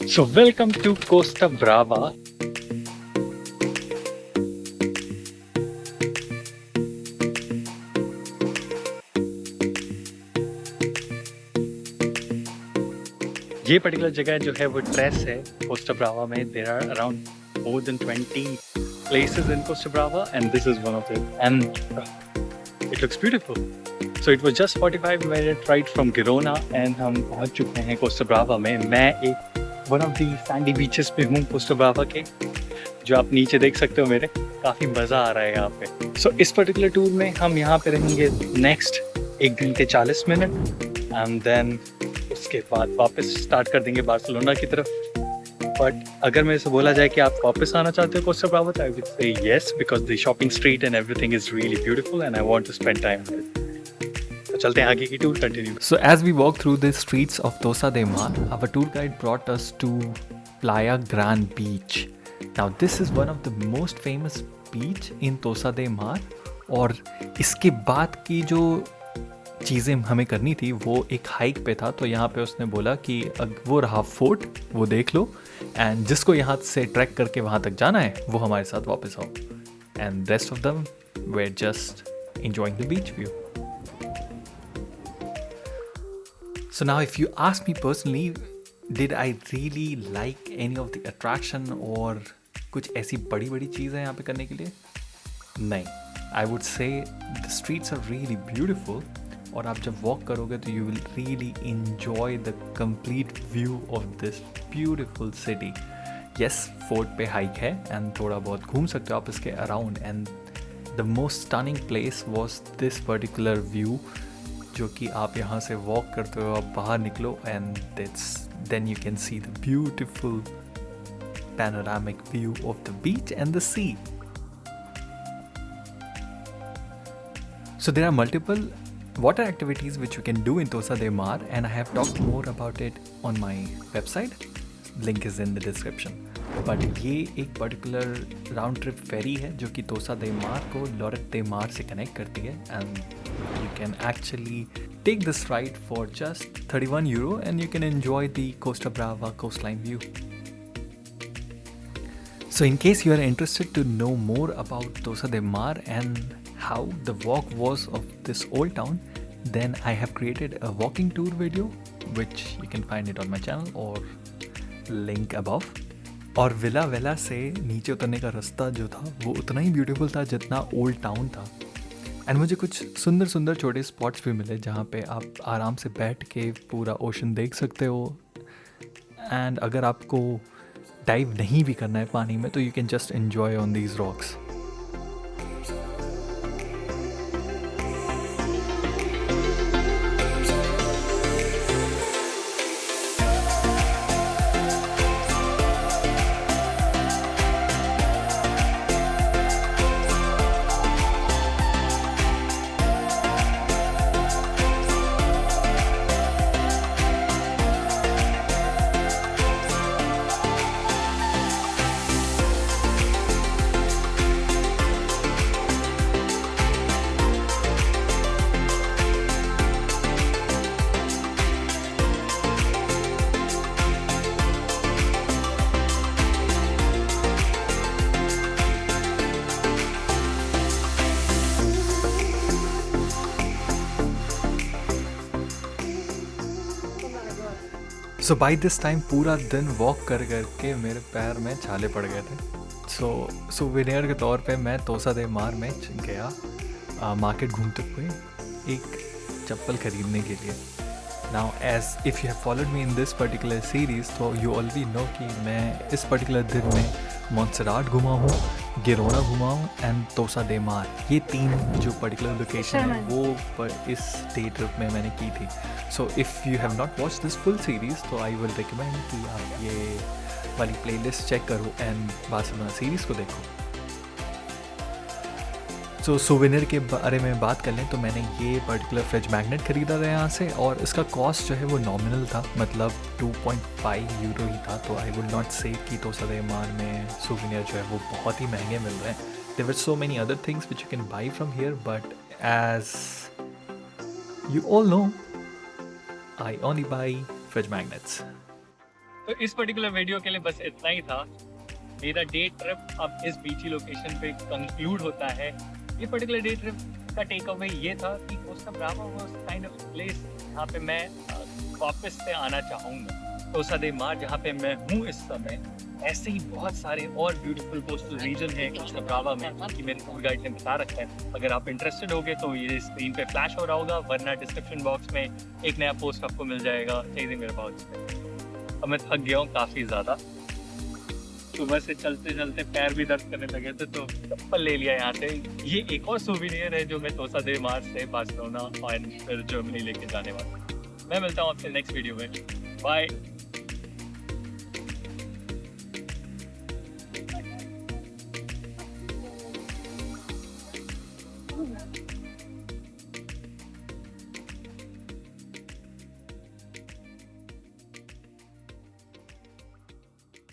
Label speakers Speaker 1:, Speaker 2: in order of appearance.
Speaker 1: So, welcome to Costa Brava. ये particular जगह जो है वो ट्रेस है कोस्टा ब्रावा में. There are around more than 20 places in Costa Brava and this is one of them, and it looks beautiful. So it was just 45 minute ride from Girona and हम पहुंच चुके हैं कोस्टा ब्रावा में. मैं एक one of the Sandy beaches पे हूँ Costa Brava के, जो आप नीचे देख सकते हो मेरे. काफ़ी मज़ा आ रहा है यहाँ पे. सो इस पर्टिकुलर टूर में हम यहाँ पे रहेंगे नेक्स्ट 1 घंटे 40 मिनट एंड देन उसके बाद वापस स्टार्ट कर देंगे बार्सिलोना की तरफ. बट अगर मेरे से बोला जाए कि आप वापस आना चाहते हो Costa Brava, I would say yes, because the shopping street and everything is really beautiful and I want to spend time with it. तो चलते हैं आगे की tour continue.
Speaker 2: So as we walked through the streets of Tossa de Mar, our tour guide brought us to Playa Gran Beach. Now this is one of the most famous beach in Tossa de Mar. और इसके बाद की जो चीज़ें हमें करनी थी वो एक हाइक पे था. तो यहाँ पे उसने बोला कि वो रहा फोर्ट, वो देख लो, एंड जिसको यहाँ से ट्रैक करके वहाँ तक जाना है वो हमारे साथ वापस आओ. And rest of them were just enjoying the beach view. So now if you ask me personally, did I really like any of the attraction और कुछ ऐसी बड़ी बड़ी चीज़ें यहाँ पे करने के लिए? नहीं. I would say the streets are really beautiful और आप जब वॉक करोगे तो you will really enjoy the complete view of this beautiful city. Yes, fort पे हाइक है एंड थोड़ा बहुत घूम सकते हो आप इसके around. And the most stunning place was this particular view, जो कि आप यहाँ से वॉक करते हो, आप बाहर निकलो and then you can see the beautiful panoramic view of the beach and the sea. So there are multiple water activities which you can do in Tossa de Mar and I have talked more about it on my website. Link is in the description. But ये एक particular round trip फेरी है जो कि तोसा दे मार को laureate दे मार से connect करती है. And you can actually take this ride for just €31 and you can enjoy the Costa Brava coast line view. So in case you are interested to know more about Tossa de Mar and how the walk was of this old town, then I have created a walking tour video which you can find it on my channel or link above. और villa वेला से नीचे उतरने का रास्ता जो था वो उतना ही ब्यूटीफुल था जितना ओल्ड टाउन था. एंड मुझे कुछ सुंदर सुंदर छोटे स्पॉट्स भी मिले जहाँ पे आप आराम से बैठ के पूरा ओशन देख सकते हो. एंड अगर आपको डाइव नहीं भी करना है पानी में तो you can just enjoy on these rocks. So by this time पूरा दिन वॉक कर करके मेरे पैर में छाले पड़ गए थे. सो सुवेनियर के तौर पे मैं तोसा दे मार में गया मार्केट घूमते हुए एक चप्पल ख़रीदने के लिए. Now as if you have followed me in this particular series तो यू ऑलरेडी नो कि मैं इस पर्टिकुलर दिन में मोंसेराट घुमा हूँ, गिरोना घुमा हूँ एंड तोसा दे मार. ये 3 जो पर्टिकुलर लोकेशन है वो पर इस डे ट्रिप में मैंने की थी. So if you have not watch this full series तो आई विल रिकमेंड कि आप ये वाली प्लेलिस्ट चेक करो एंड बार्सिलोना सीरीज़ को देखो. सो सोवेनियर के बारे में बात कर लें तो मैंने ये पर्टिकुलर फ्रिज मैग्नेट ख़रीदा था यहाँ से और इसका कॉस्ट जो है वो नॉमिनल था, मतलब €2.5 ही था. तो आई वुड नॉट से कि तोसा दे मार में सोवेनियर जो है वो बहुत ही महंगे मिल रहे हैं. There were so many other things which you can buy from here, but as you all know I only buy fridge magnets.
Speaker 1: तो इस पर्टिकुलर वीडियो के लिए बस इतना ही था। मेरा डे ट्रिप अब इस बीची लोकेशन पे कंक्लूड होता है। ये पर्टिकुलर डे ट्रिप का टेक अवे ये था कि Costa Brava was kind of place जहाँ पे मैं वापस से आना चाहूँगा। टोसा दे मार जहाँ पे मैं हूँ इस समय, ऐसे ही बहुत सारे और ब्यूटीफुल कोस्टल रीजन है कोस्टा ब्रावा में कि मेरे टूर गाइड ने बता रखा है। अगर आप इंटरेस्टेड होगे तो ये स्क्रीन पे फ्लैश हो रहा होगा, वरना डिस्क्रिप्शन बॉक्स में एक नया पोस्ट आपको मिल जाएगा चेजिंग वेयरअबाउट्स पे। अब मैं थक गया हूँ काफ़ी ज़्यादा, सुबह से चलते चलते पैर भी दर्द करने लगे थे, तो चप्पल ले लिया यहाँ से। ये एक और सोविनियर है जो मैं टोसा दे मार से बार्सिलोना और फिर जर्मनी लेके जाने वाला हूँ। मैं मिलता हूँ आपसे नेक्स्ट वीडियो में। बाय।